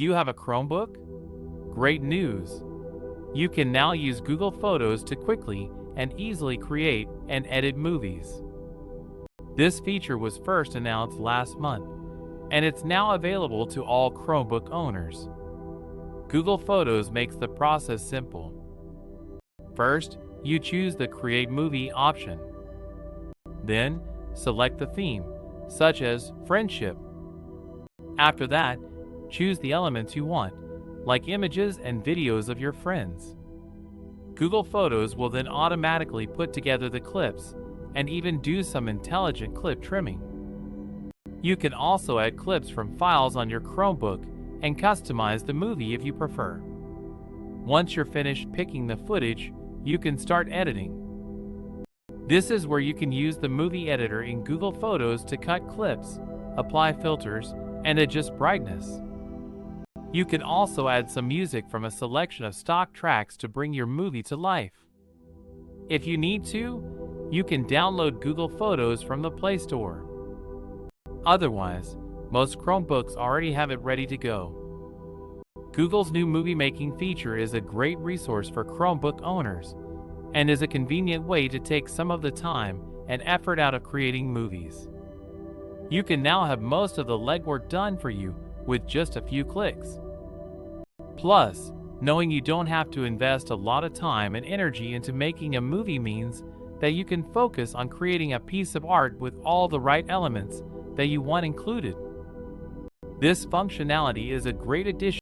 Do you have a Chromebook? Great news! You can now use Google Photos to quickly and easily create and edit movies. This feature was first announced last month, and it's now available to all Chromebook owners. Google Photos makes the process simple. First, you choose the Create Movie option. Then, select the theme, such as Friendship. After that, choose the elements you want, like images and videos of your friends. Google Photos will then automatically put together the clips and even do some intelligent clip trimming. You can also add clips from files on your Chromebook and customize the movie if you prefer. Once you're finished picking the footage, you can start editing. This is where you can use the movie editor in Google Photos to cut clips, apply filters, and adjust brightness. You can also add some music from a selection of stock tracks to bring your movie to life. If you need to, you can download Google Photos from the Play Store. Otherwise, most Chromebooks already have it ready to go. Google's new movie making feature is a great resource for Chromebook owners and is a convenient way to take some of the time and effort out of creating movies. You can now have most of the legwork done for you with just a few clicks. Plus, knowing you don't have to invest a lot of time and energy into making a movie means that you can focus on creating a piece of art with all the right elements that you want included. This functionality is a great addition